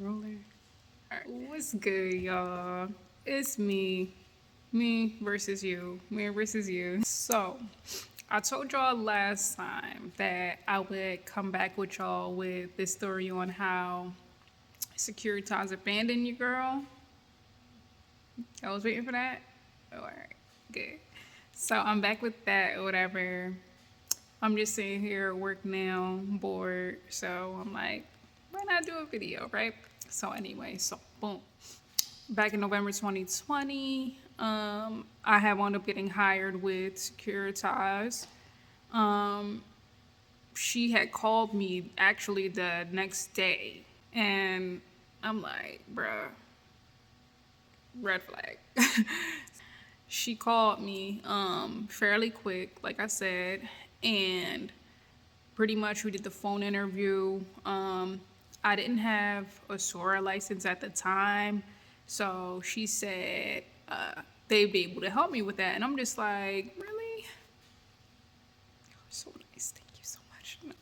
Rolling. Alright. What's good, y'all? It's me. Me versus you. Me versus you. So, I told y'all last time that I would come back with y'all with this story on how Securitas abandoned you, girl. I was waiting for that. Alright, good. So, I'm back with that or whatever. I'm just sitting here at work now, bored. So, I'm like, why not do a video, right? So, anyway, so boom. Back in November 2020, I had wound up getting hired with Securitas. Um, she had called me actually the next day, and I'm like, bruh, red flag. She called me fairly quick, like I said, and pretty much we did the phone interview. I didn't have a SORA license at the time, so she said they'd be able to help me with that, and I'm just like, really? So nice, thank you so much. No.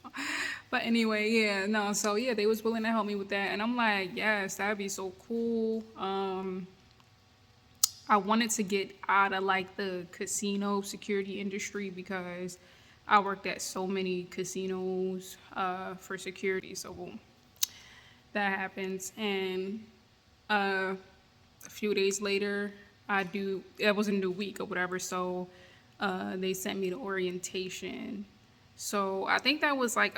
But anyway, yeah, no, so yeah, they was willing to help me with that, and I'm like, yes, that'd be so cool. I wanted to get out of like the casino security industry because I worked at so many casinos for security. So boom, that happens, and a few days later, it was a new week or whatever. So they sent me to orientation. So I think that was like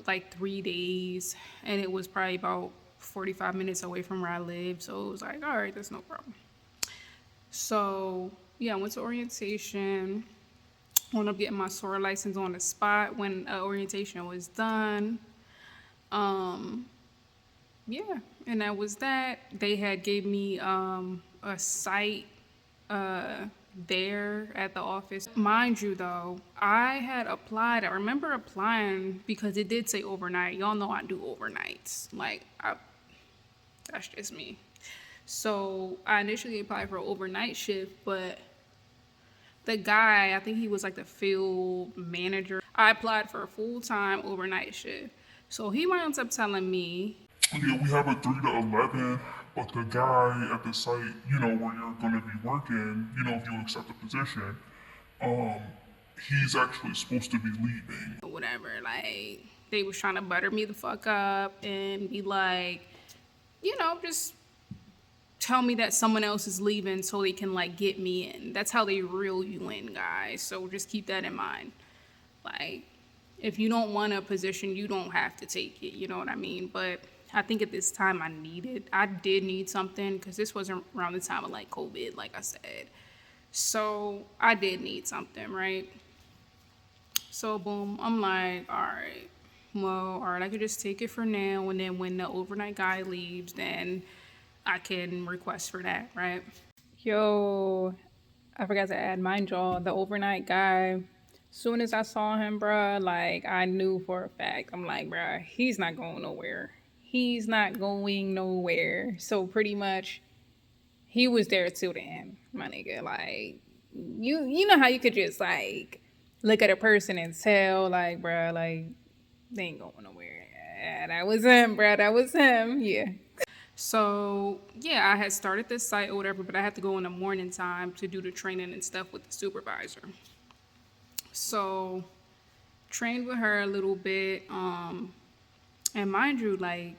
like 3 days, and it was probably about 45 minutes away from where I live. So it was like, all right, that's no problem. So yeah, I went to orientation. Wound up getting my SORA license on the spot when orientation was done. Um, yeah, and that was that. They had gave me a site uh, there at the office. Mind you, though, I had applied. I remember applying because it did say overnight. Y'all know I do overnights. That's just me. So I initially applied for an overnight shift, but the guy, I think he was like the field manager. I applied for a full-time overnight shift. So he winds up telling me, yeah, we have a 3 to 11, but the guy at the site, where you're going to be working, if you accept the position, um, he's actually supposed to be leaving. whatever, like, they was trying to butter me the fuck up and be like, just tell me that someone else is leaving so they can like get me in. That's how they reel you in, guys. So just keep that in mind. Like, if you don't want a position, you don't have to take it. You know what I mean? But I think at this time I did need something because this wasn't around the time of like COVID, like I said. So I did need something, right? So boom, I'm like, all right, well, all right, I could just take it for now, and then when the overnight guy leaves, then I can request for that, right? Yo, I forgot to add, mind y'all, the overnight guy. Soon as I saw him, bruh, like I knew for a fact. I'm like, bruh, he's not going nowhere. He's not going nowhere. So pretty much, he was there till the end, my nigga. Like, you know how you could just like look at a person and tell, like, bruh, like they ain't going nowhere. Yeah, that was him, bruh. That was him. Yeah. So yeah, I had started this site or whatever, but I had to go in the morning time to do the training and stuff with the supervisor. So trained with her a little bit, and mind you, like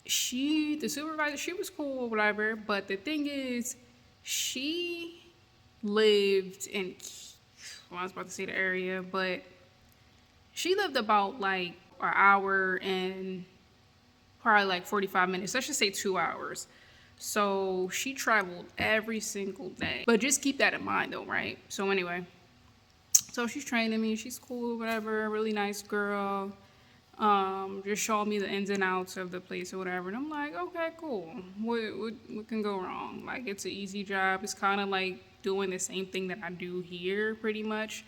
the supervisor, she was cool or whatever. But the thing is, she lived in, well, I was about to say the area, but she lived about like an hour and probably like 45 minutes. Let's just say 2 hours. So she traveled every single day. But just keep that in mind though, right? So anyway, so she's training me. She's cool, whatever. Really nice girl. Just showing me the ins and outs of the place or whatever. And I'm like, okay, cool. What can go wrong? Like, it's an easy job. It's kind of like doing the same thing that I do here, pretty much.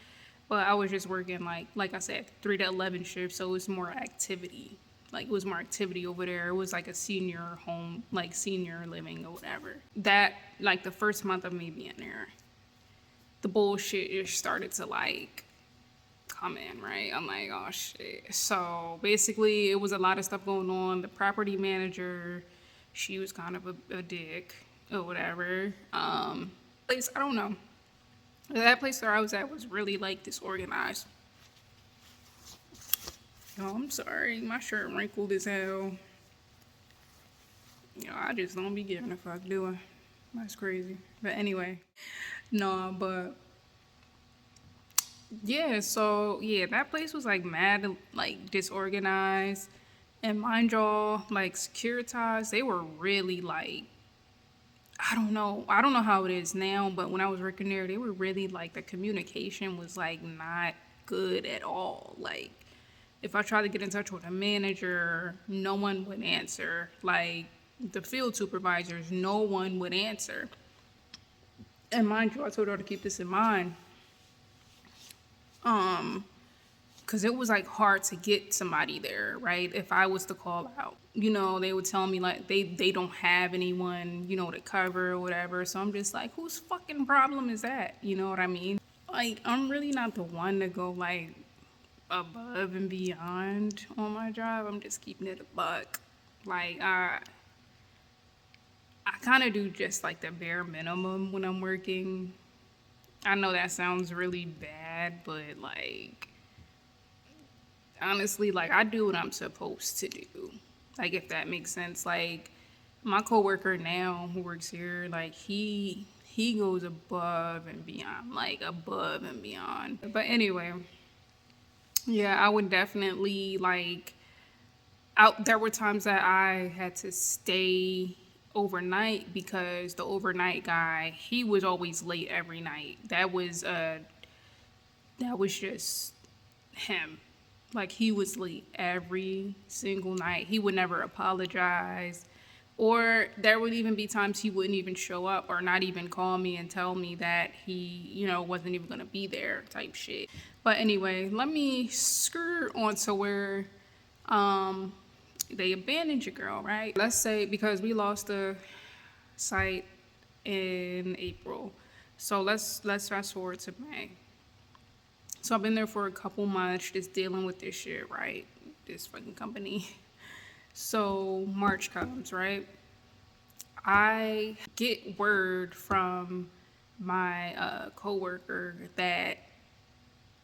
But I was just working like I said, 3 to 11 shifts, so it's more activity. Like, it was more activity over there. It was like a senior home, like senior living or whatever. That, like, the first month of me being there, the bullshit just started to like come in, right? I'm like, oh shit. So basically, it was a lot of stuff going on. The property manager, she was kind of a dick or whatever. Place, I don't know. That place where I was at was really like disorganized. Oh, I'm sorry. My shirt wrinkled as hell. I just don't be giving a fuck, do I? That's crazy. But anyway, no, but yeah, so yeah, that place was like mad, like disorganized. And mind y'all, like Securitas, they were really like, I don't know how it is now, but when I was working there, they were really like, the communication was like not good at all. Like, if I tried to get in touch with a manager, no one would answer. Like, the field supervisors, no one would answer. And mind you, I told her to keep this in mind. Because it was like hard to get somebody there, right? If I was to call out, they would tell me like they don't have anyone, to cover or whatever. So I'm just like, whose fucking problem is that? You know what I mean? Like, I'm really not the one to go like above and beyond on my job. I'm just keeping it a buck. Like, I kind of do just like the bare minimum when I'm working. I know that sounds really bad, but like, honestly, like, I do what I'm supposed to do. Like, if that makes sense. Like, my coworker now who works here, like, he goes above and beyond, like above and beyond. But anyway, yeah, I would definitely like out there were times that I had to stay overnight because the overnight guy, he was always late every night. That was just him. Like, he was late every single night. He would never apologize. Or there would even be times he wouldn't even show up or not even call me and tell me that he, wasn't even going to be there type shit. But anyway, let me skirt on to where they abandoned your girl, right? Let's say because we lost the site in April. So let's fast forward to May. So I've been there for a couple months just dealing with this shit, right? This fucking company. So March comes, right? I get word from my coworker that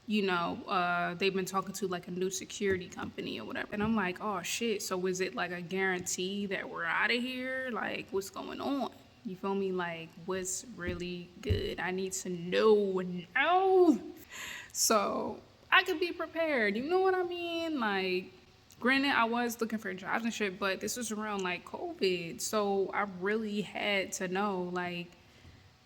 they've been talking to like a new security company or whatever. And I'm like, oh shit, so is it like a guarantee that we're out of here? Like, what's going on? You feel me? Like, what's really good? I need to know now. So I could be prepared. You know what I mean? Like, granted, I was looking for jobs and shit, but this was around like COVID. So I really had to know, like,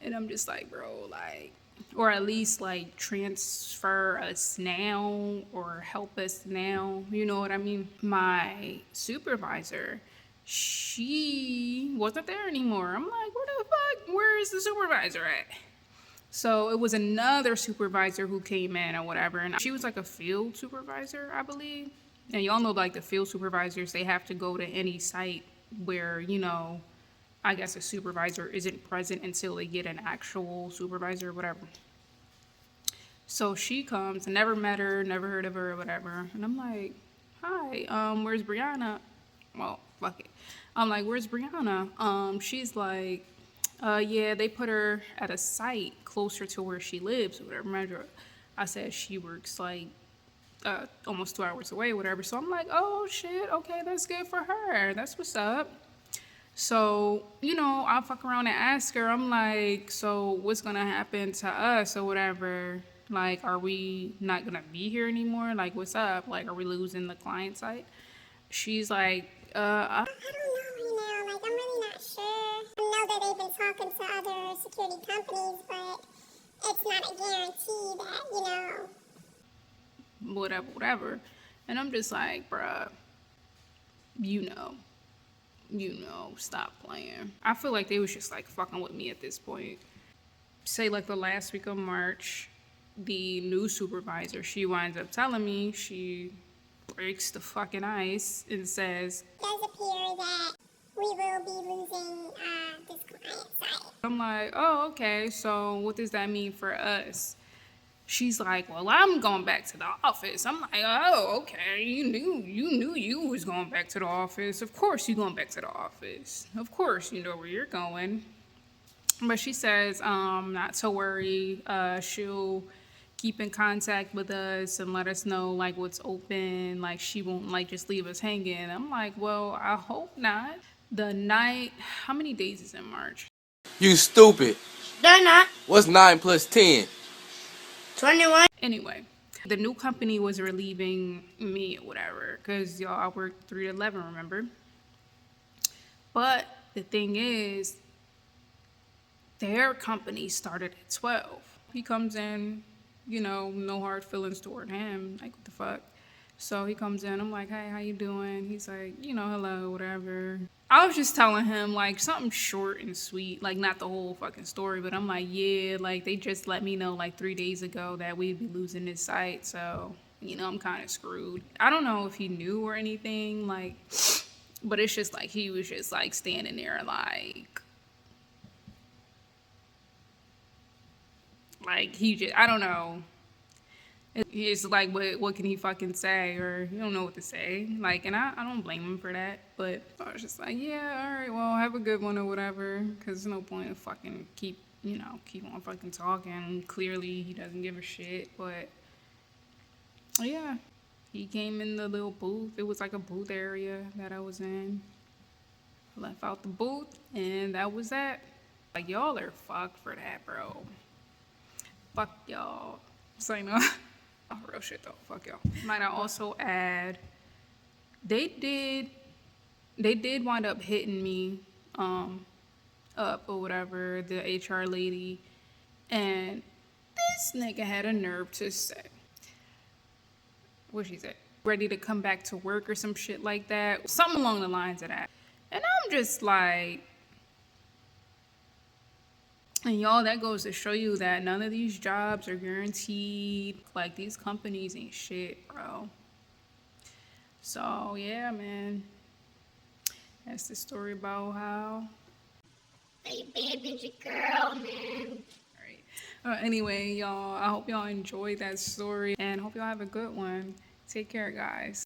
and I'm just like, bro, like, or at least like transfer us now or help us now. You know what I mean? My supervisor, she wasn't there anymore. I'm like, what the fuck? Where is the supervisor at? So it was another supervisor who came in or whatever, and she was like a field supervisor, I believe. And y'all know, like, the field supervisors, they have to go to any site where, I guess a supervisor isn't present until they get an actual supervisor or whatever. So she comes, never met her, never heard of her or whatever. And I'm like, hi, where's Brianna? Well, fuck it. I'm like, where's Brianna? She's like, yeah, they put her at a site closer to where she lives or whatever. Remember, I said she works like almost 2 hours away, whatever. So I'm like, oh shit, okay, that's good for her. That's what's up. So, I'll fuck around and ask her, I'm like, so what's gonna happen to us or whatever? Like, are we not gonna be here anymore? Like, what's up? Like, are we losing the client site? She's like, I don't know, like, I'm really not sure. I know that they've been talking to other security companies, but it's not a guarantee that, whatever. And I'm just like, bruh, stop playing. I feel like they was just like fucking with me at this point. Say like the last week of March, the new supervisor, she winds up telling me, she breaks the fucking ice and says, it does appear that we will be losing this client site. I'm like, oh, okay, so what does that mean for us? She's like, well, I'm going back to the office. I'm like, oh, okay. You knew you was going back to the office. Of course you going back to the office. Of course you know where you're going. But she says, not to worry. She'll keep in contact with us and let us know like what's open. Like she won't like just leave us hanging. I'm like, well, I hope not. The night, how many days is in March? You stupid. They're not. What's 9 plus 10? 21. Anyway, the new company was relieving me or whatever, because y'all, I worked 3 to 11, remember? But the thing is, their company started at 12. He comes in, you know, no hard feelings toward him. Like, what the fuck? So he comes in, I'm like, hey, how you doing? He's like, you know, hello, whatever. I was just telling him, like, something short and sweet, like, not the whole fucking story, but I'm like, yeah, like, they just let me know, like, 3 days ago that we'd be losing this site, so, you know, I'm kind of screwed. I don't know if he knew or anything, like, but it's just, like, he was just, like, standing there, like, he just, I don't know. It's like, what can he fucking say? Or you don't know what to say. Like, and I don't blame him for that. But I was just like, yeah, all right, well, have a good one or whatever. Because there's no point in fucking keep on fucking talking. Clearly, he doesn't give a shit. But, yeah. He came in the little booth. It was like a booth area that I was in. Left out the booth, and that was that. Like, y'all are fucked for that, bro. Fuck y'all. So, you know. Oh, real shit though. Fuck y'all. Might I also add, they did wind up hitting me up or whatever, the HR lady, and this nigga had a nerve to say, what she said, ready to come back to work or some shit like that, something along the lines of that. And I'm just like, and y'all, that goes to show you that none of these jobs are guaranteed. Like, these companies ain't shit, bro. So, yeah, man. That's the story about how They abandoned your girl, man. Alright. Anyway, y'all, I hope y'all enjoyed that story and hope y'all have a good one. Take care, guys.